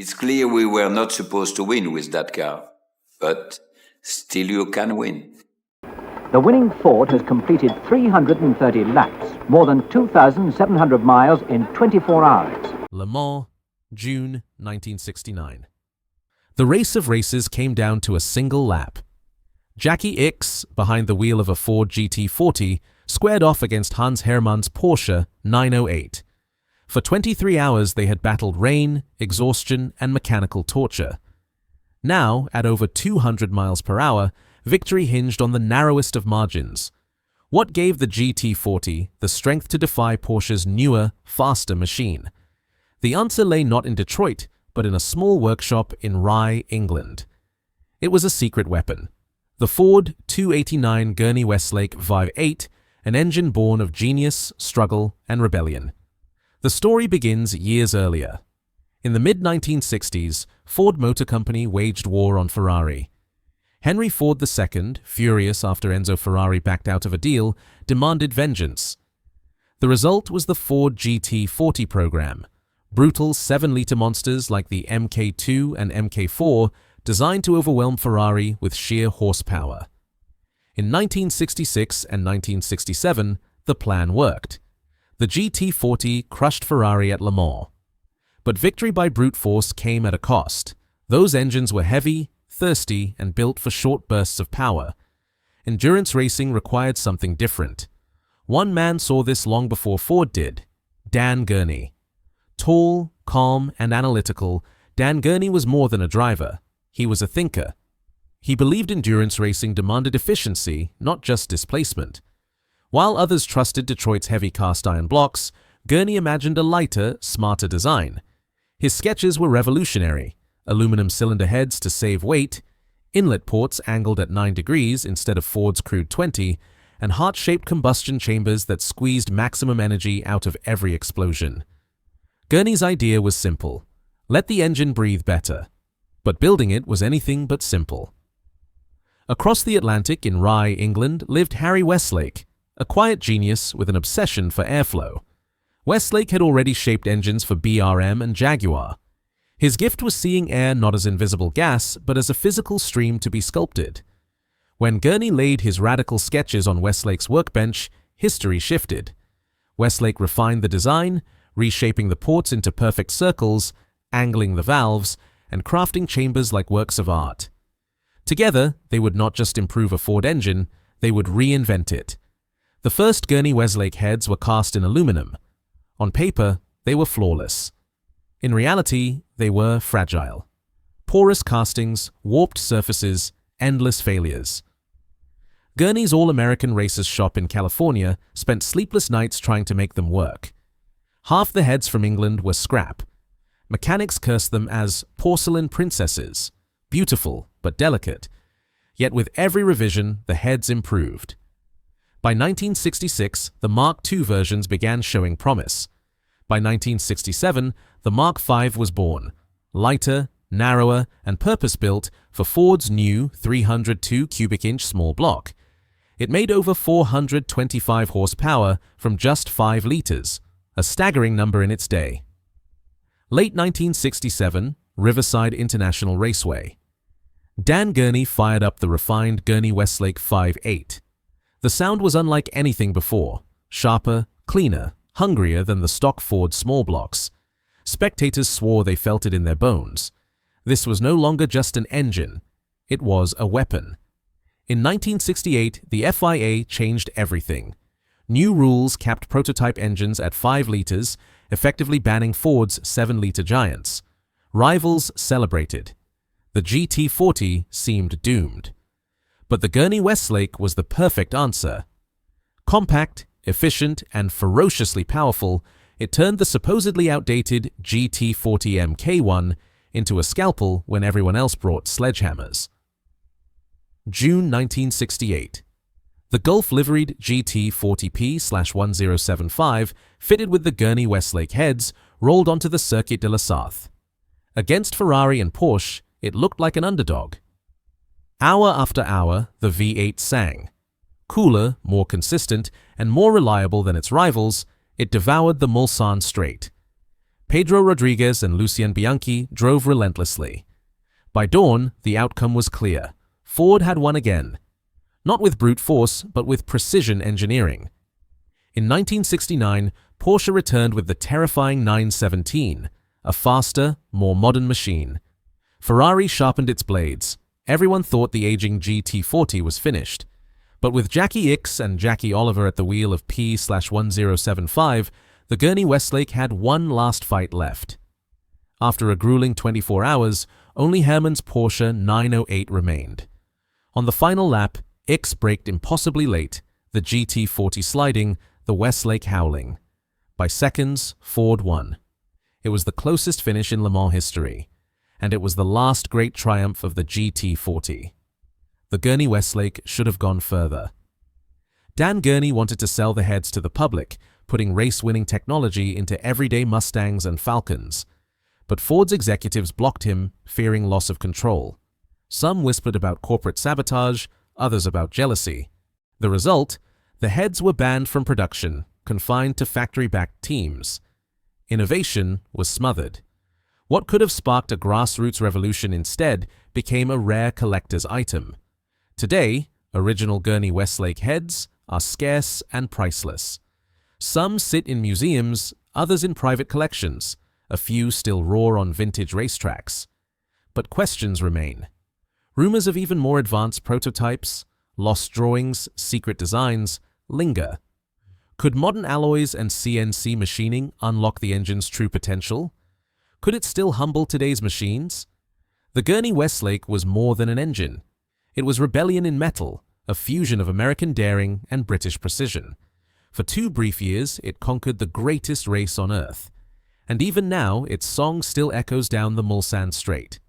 It's clear we were not supposed to win with that car, but still you can win. The winning Ford has completed 330 laps, more than 2,700 miles in 24 hours. Le Mans, June 1969. The race of races came down to a single lap. Jackie Ickx, behind the wheel of a Ford GT40, squared off against Hans Hermann's Porsche 908. For 23 hours they had battled rain, exhaustion, and mechanical torture. Now, at over 200 miles per hour, victory hinged on the narrowest of margins. What gave the GT40 the strength to defy Porsche's newer, faster machine? The answer lay not in Detroit, but in a small workshop in Rye, England. It was a secret weapon. The Ford 289 Gurney-Weslake V8, an engine born of genius, struggle, and rebellion. The story begins years earlier. In the mid-1960s, Ford Motor Company waged war on Ferrari. Henry Ford II, furious after Enzo Ferrari backed out of a deal, demanded vengeance. The result was the Ford GT40 program, brutal 7-liter monsters like the Mk2 and Mk4 designed to overwhelm Ferrari with sheer horsepower. In 1966 and 1967, the plan worked. The GT40 crushed Ferrari at Le Mans. But victory by brute force came at a cost. Those engines were heavy, thirsty, and built for short bursts of power. Endurance racing required something different. One man saw this long before Ford did: Dan Gurney. Tall, calm, and analytical, Dan Gurney was more than a driver. He was a thinker. He believed endurance racing demanded efficiency, not just displacement. While others trusted Detroit's heavy cast-iron blocks, Gurney imagined a lighter, smarter design. His sketches were revolutionary: aluminum cylinder heads to save weight, inlet ports angled at 9 degrees instead of Ford's crude 20, and heart-shaped combustion chambers that squeezed maximum energy out of every explosion. Gurney's idea was simple: let the engine breathe better. But building it was anything but simple. Across the Atlantic in Rye, England, lived Harry Weslake, a quiet genius with an obsession for airflow. Westlake had already shaped engines for BRM and Jaguar. His gift was seeing air not as invisible gas, but as a physical stream to be sculpted. When Gurney laid his radical sketches on Westlake's workbench, history shifted. Westlake refined the design, reshaping the ports into perfect circles, angling the valves, and crafting chambers like works of art. Together, they would not just improve a Ford engine, they would reinvent it. The first Gurney-Weslake heads were cast in aluminum. On paper, they were flawless. In reality, they were fragile. Porous castings, warped surfaces, endless failures. Gurney's All-American Racers shop in California spent sleepless nights trying to make them work. Half the heads from England were scrap. Mechanics cursed them as porcelain princesses, beautiful but delicate. Yet with every revision, the heads improved. By 1966, the Mark II versions began showing promise. By 1967, the Mark V was born, lighter, narrower, and purpose-built for Ford's new 302 cubic inch small block. It made over 425 horsepower from just 5 liters, a staggering number in its day. Late 1967, Riverside International Raceway. Dan Gurney fired up the refined Gurney-Weslake V8. The sound was unlike anything before: sharper, cleaner, hungrier than the stock Ford small blocks. Spectators swore they felt it in their bones. This was no longer just an engine. It was a weapon. In 1968, the FIA changed everything. New rules capped prototype engines at 5 liters, effectively banning Ford's 7-liter giants. Rivals celebrated. The GT40 seemed doomed. But the Gurney-Weslake was the perfect answer. Compact, efficient, and ferociously powerful, it turned the supposedly outdated GT40 Mk1 into a scalpel when everyone else brought sledgehammers. June 1968. The Gulf-liveried GT40P/1075, fitted with the Gurney-Weslake heads, rolled onto the Circuit de la Sarthe. Against Ferrari and Porsche, it looked like an underdog. Hour after hour, the V8 sang. Cooler, more consistent, and more reliable than its rivals, it devoured the Mulsanne Strait. Pedro Rodriguez and Lucien Bianchi drove relentlessly. By dawn, the outcome was clear. Ford had won again. Not with brute force, but with precision engineering. In 1969, Porsche returned with the terrifying 917, a faster, more modern machine. Ferrari sharpened its blades. Everyone thought the aging GT40 was finished. But with Jackie Ickx and Jackie Oliver at the wheel of P/1075, the Gurney-Weslake had one last fight left. After a grueling 24 hours, only Hermann's Porsche 908 remained. On the final lap, Ickx braked impossibly late, the GT40 sliding, the Weslake howling. By seconds, Ford won. It was the closest finish in Le Mans history, and it was the last great triumph of the GT40. The Gurney-Weslake should have gone further. Dan Gurney wanted to sell the heads to the public, putting race-winning technology into everyday Mustangs and Falcons. But Ford's executives blocked him, fearing loss of control. Some whispered about corporate sabotage, others about jealousy. The result? The heads were banned from production, confined to factory-backed teams. Innovation was smothered. What could have sparked a grassroots revolution instead became a rare collector's item. Today, original Gurney-Weslake heads are scarce and priceless. Some sit in museums, others in private collections. A few still roar on vintage racetracks. But questions remain. Rumors of even more advanced prototypes, lost drawings, secret designs, linger. Could modern alloys and CNC machining unlock the engine's true potential? Could it still humble today's machines? The Gurney-Weslake was more than an engine. It was rebellion in metal, a fusion of American daring and British precision. For 2 brief years, it conquered the greatest race on Earth. And even now, its song still echoes down the Mulsanne Strait.